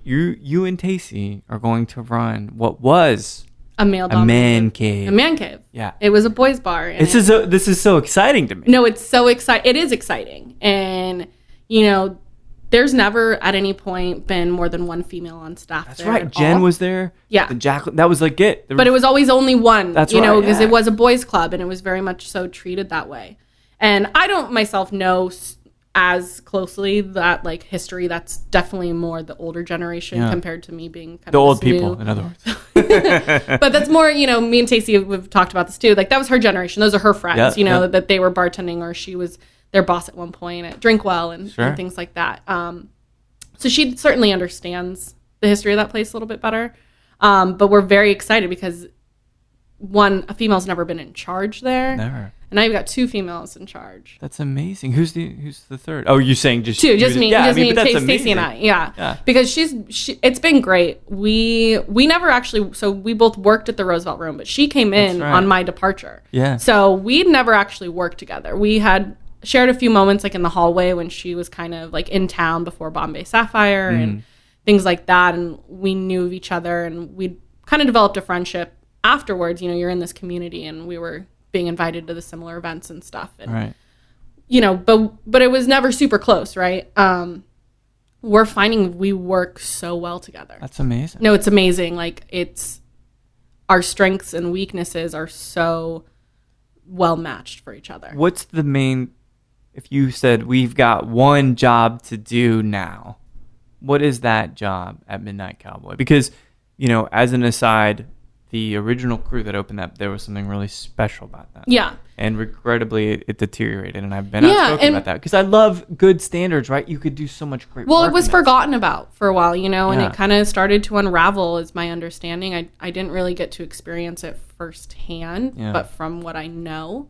You and Tacey are going to run what was a man cave. A man cave. Yeah. It was a boys' bar. This is so exciting to me. No, it's so exciting. It is exciting. And, there's never at any point been more than one female on staff. That's right. Jen was there. Yeah. Jacqueline, that was like it. But it was always only one. That's right. Because it was a boys' club and it was very much so treated that way. And I don't myself know as closely that like history. That's definitely more the older generation compared to me being kind of the old people, in other words. But that's more, me and Tacey, we've talked about this too. Like that was her generation. Those are her friends, that they were bartending or she was their boss at one point at Drinkwell and things like that. So she certainly understands the history of that place a little bit better. But we're very excited because a female's never been in charge there. Never. And now you've got 2 females in charge. That's amazing. Who's the third? Oh, you're saying just 2, just me. Yeah, just me, but that's Stacey and I. Yeah. Because it's been great. We never actually, so we both worked at the Roosevelt Room, but she came in on my departure. Yeah. So we'd never actually worked together. We had shared a few moments like in the hallway when she was kind of like in town before Bombay Sapphire and things like that. And we knew of each other and we kind of developed a friendship afterwards. You're in this community and we were being invited to the similar events and stuff. And, but it was never super close, right? We're finding we work so well together. That's amazing. No, it's amazing. Like our strengths and weaknesses are so well matched for each other. What's the main, if you said we've got one job to do now, what is that job at Midnight Cowboy? Because, as an aside, the original crew that opened that, there was something really special about that. Yeah. And regrettably, it deteriorated. And I've been outspoken about that. Because I love good standards, right? You could do so much great work. Well, it was forgotten about for a while, and it kind of started to unravel, is my understanding. I didn't really get to experience it firsthand, but from what I know,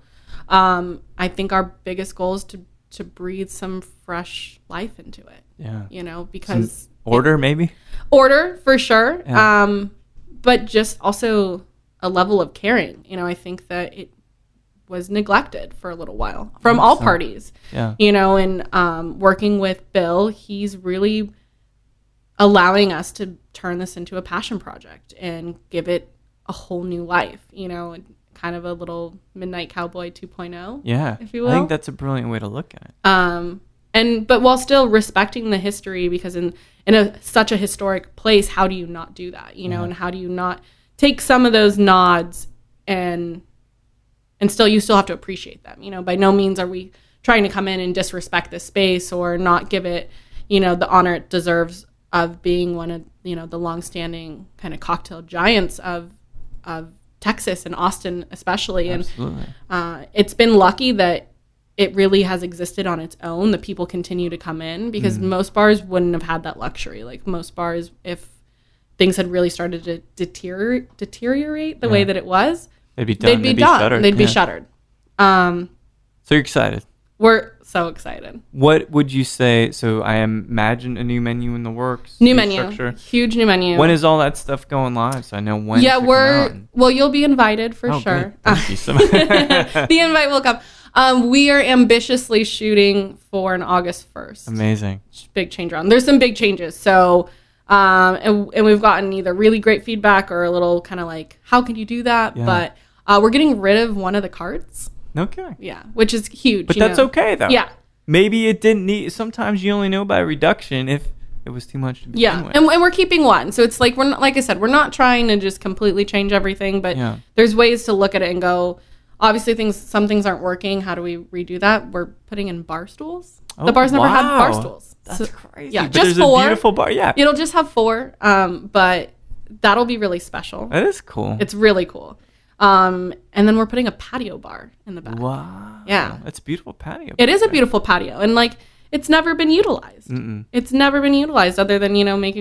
I think our biggest goal is to breathe some fresh life into it. Yeah. Because... Some order, maybe? Order, for sure. Yeah. But just also a level of caring. I think that it was neglected for a little while from all parties. Yeah. And working with Bill, he's really allowing us to turn this into a passion project and give it a whole new life, kind of a little Midnight Cowboy 2.0. Yeah. If you will. I think that's a brilliant way to look at it. But while still respecting the history, because in such a historic place, how do you not do that? And how do you not take some of those nods and you still have to appreciate them? By no means are we trying to come in and disrespect this space or not give it, the honor it deserves of being one of, the longstanding kind of cocktail giants of Texas and Austin especially. Absolutely. And it's been lucky that it really has existed on its own. The people continue to come in because most bars wouldn't have had that luxury. Like most bars, if things had really started to deteriorate the way that it was, they'd be done. They'd be shuttered. So you're excited. We're so excited. What would you say? So I imagine a new menu in the works. New menu. Structure. Huge new menu. When is all that stuff going live? So I know when. Yeah, well, you'll be invited for sure. Thank you so much. The invite will come. We are ambitiously shooting for an August 1st. Amazing. Big change around. There's some big changes. So, and we've gotten either really great feedback or a little kind of like, how can you do that? Yeah. But we're getting rid of one of the carts. Okay. Yeah, which is huge. But that's okay, though. Yeah. Maybe it didn't need... Sometimes you only know by reduction if it was too much to begin with. And we're keeping one. So it's like, we're not, like I said, we're not trying to just completely change everything, but there's ways to look at it and go... Obviously, some things aren't working. How do we redo that? We're putting in bar stools. The bar's never had bar stools. That's crazy. Yeah, but just there's 4. A beautiful bar. Yeah, it'll just have 4. But that'll be really special. That is cool. It's really cool. And then we're putting a patio bar in the back. Wow. Yeah, that's a beautiful patio. It is a beautiful patio, and like it's never been utilized. It's never been utilized other than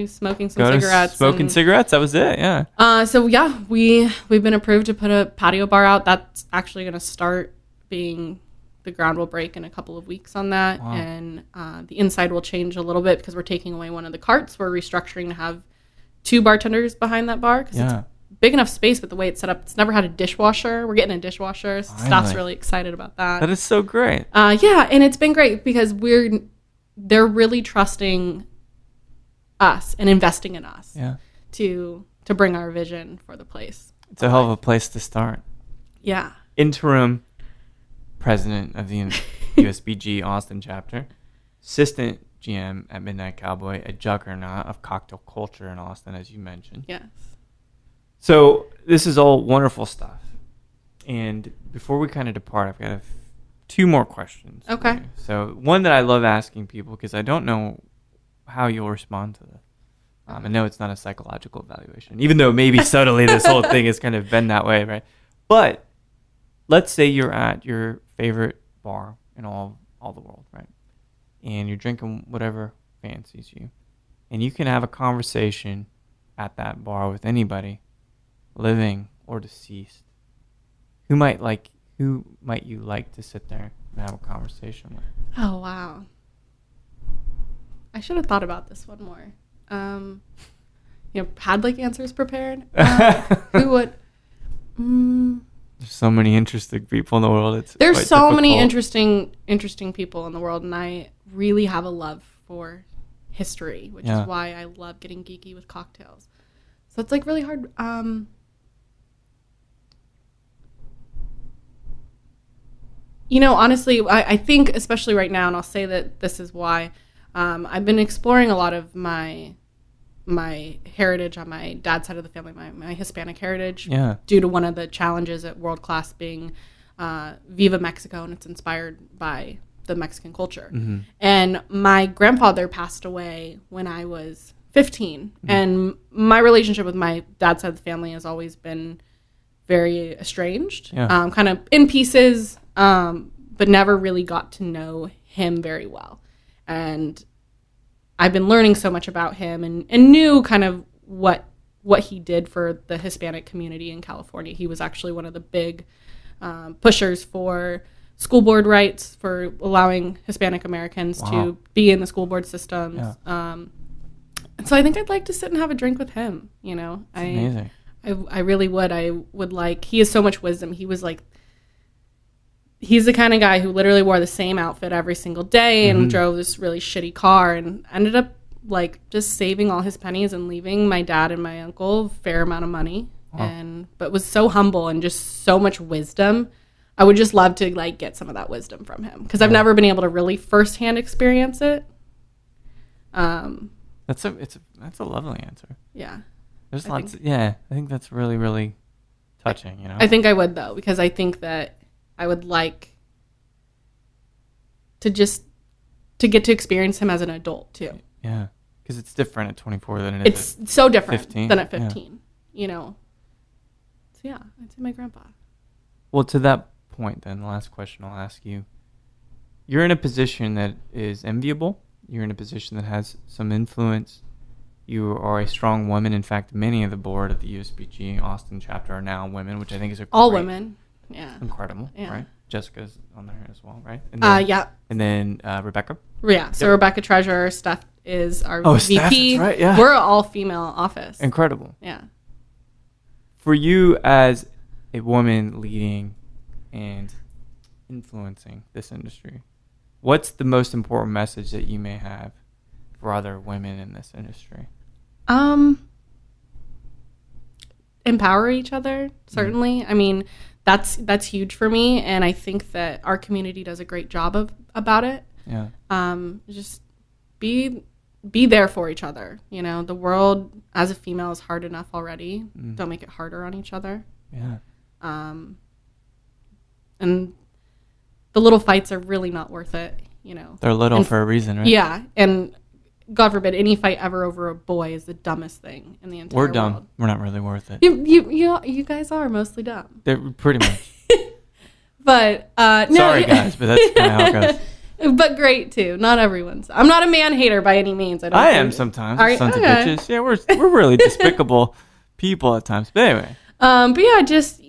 smoking some cigarettes. Smoking cigarettes. That was it. Yeah. So yeah, we've been approved to put a patio bar out. That's actually going to start being the ground will break in a couple of weeks on that. Wow. And the inside will change a little bit because we're taking away one of the carts. We're restructuring to have 2 bartenders behind that bar because it's big enough space, but the way it's set up, it's never had a dishwasher. We're getting a dishwasher. Staff's really excited about that. That is so great. Yeah, and it's been great because they're really trusting us and investing in us to bring our vision for the place. It's a hell of a place to start. Yeah. Interim president of the USBG Austin chapter, assistant GM at Midnight Cowboy, a juggernaut of cocktail culture in Austin, as you mentioned. Yes. So this is all wonderful stuff. And before we kind of depart, I've got 2 more questions. Okay. So one that I love asking people because I don't know how you'll respond to this. I know it's not a psychological evaluation, even though maybe subtly this whole thing has kind of been that way, right? But let's say you're at your favorite bar in all the world, right? And you're drinking whatever fancies you. And you can have a conversation at that bar with anybody, living or deceased. Who might you like to sit there and have a conversation with? Oh, wow. I should have thought about this one more. Had like answers prepared. Who would? There's so many interesting people in the world. There's so many interesting people in the world, and I really have a love for history, which is why I love getting geeky with cocktails. So it's like really hard. Honestly, I think especially right now, and I'll say that this is why I've been exploring a lot of my heritage on my dad's side of the family, my Hispanic heritage, due to one of the challenges at World Class being Viva Mexico, and it's inspired by the Mexican culture. Mm-hmm. And my grandfather passed away when I was 15, and my relationship with my dad's side of the family has always been very estranged, kind of in pieces, but never really got to know him very well. And I've been learning so much about him and knew kind of what he did for the Hispanic community in California. He was actually one of the big pushers for school board rights, for allowing Hispanic Americans to be in the school board systems. Yeah. And so I think I'd like to sit and have a drink with him. Amazing. I really would. I would like, he has so much wisdom. He's the kind of guy who literally wore the same outfit every single day and drove this really shitty car and ended up like just saving all his pennies and leaving my dad and my uncle a fair amount of money. But was so humble and just so much wisdom. I would just love to like get some of that wisdom from him because I've never been able to really firsthand experience it. That's a lovely answer. Yeah. There's lots. I think that's really, really touching. I think I would though, because I think that I would like to get to experience him as an adult too. Yeah, because it's different at 24 than it is. It's so different 15. Than at 15. So yeah, I'd say my grandpa. Well, to that point, then the last question I'll ask you: you're in a position that is enviable. You're in a position that has some influence. You are a strong woman. In fact, many of the board of the USBG Austin chapter are now women, which I think is all women. Yeah. Incredible, right? Jessica's on there as well, right? And then, And then Rebecca? Yeah, so Rebecca Treasurer, Steph is our VP. Steph, that's right, yeah. We're an all-female office. Incredible. Yeah. For you as a woman leading and influencing this industry, what's the most important message that you may have for other women in this industry? Empower each other, certainly. I mean, that's huge for me, and I think that our community does a great job about it. Yeah. Just be there for each other. The world as a female is hard enough already. Don't make it harder on each other. Yeah. And the little fights are really not worth it. They're little for a reason, right? Yeah, and God forbid any fight ever over a boy is the dumbest thing in the entire world. We're dumb. We're not really worth it. You guys are mostly dumb. They're pretty much. But no. Sorry guys, but that's kind of how it goes. But great too. Not everyone's. I'm not a man hater by any means. I am sometimes. Sons of bitches. Yeah, we're really despicable people at times. But anyway. But yeah, just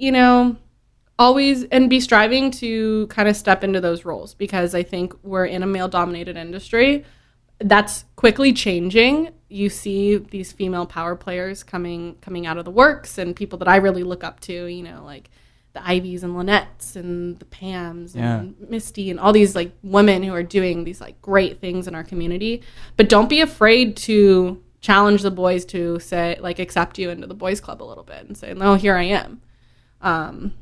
always and be striving to kind of step into those roles, because I think we're in a male-dominated industry that's quickly changing. You see these female power players coming out of the works, and people that I really look up to, you know, like the Ivies and Lynette's and the Pams and Misty and all these like women who are doing these like great things in our community. But don't be afraid to challenge the boys to say, like, accept you into the boys club a little bit and say, no, here I am.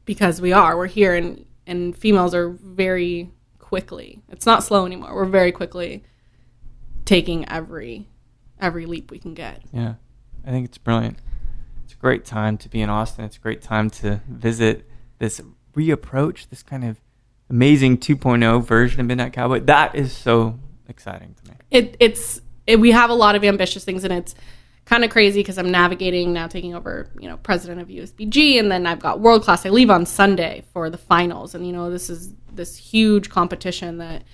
Because we're here, and females are very quickly, it's not slow anymore, we're very quickly taking every leap we can get. Yeah, I think it's brilliant. It's a great time to be in Austin. It's a great time to visit this reapproach, this kind of amazing 2.0 version of Midnight Cowboy. That is so exciting to me. We have a lot of ambitious things, and it's kind of crazy because I'm navigating now, taking over, you know, president of USBG, and then I've got World Class. I leave on Sunday for the finals, and you know, this is this huge competition that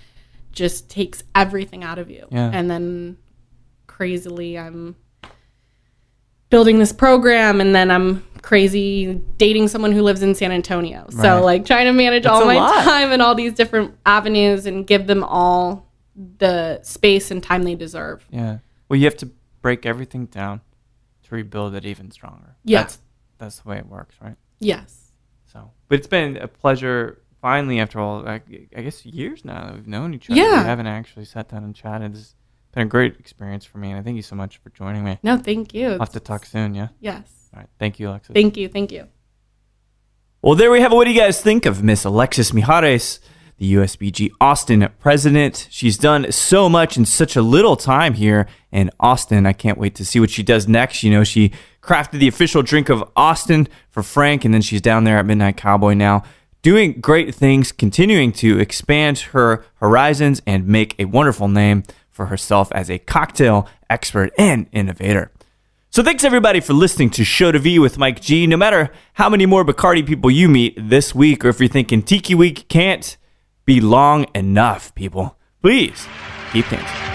just takes everything out of you. Yeah. And then crazily, I'm building this program, and then I'm crazy dating someone who lives in San Antonio. Right. So like trying to manage all my time and all these different avenues and give them all the space and time they deserve. Yeah. Well, you have to break everything down to rebuild it even stronger. Yeah. That's the way it works, right? Yes. So, but it's been a pleasure finally, after all, I guess years now that we've known each other. Yeah. We haven't actually sat down and chatted. It's been a great experience for me, and I thank you so much for joining me. No, thank you. We'll have to talk soon, yeah? Yes. All right. Thank you, Alexis. Thank you. Well, there we have it. What do you guys think of Miss Alexis Mijares, the USBG Austin president? She's done so much in such a little time here in Austin. I can't wait to see what she does next. You know, she crafted the official drink of Austin for Frank, and then she's down there at Midnight Cowboy now, doing great things, continuing to expand her horizons and make a wonderful name for herself as a cocktail expert and innovator. So thanks everybody for listening to Show to V with Mike G. No matter how many more Bacardi people you meet this week, or if you're thinking Tiki Week can't be long enough, people, please keep dancing.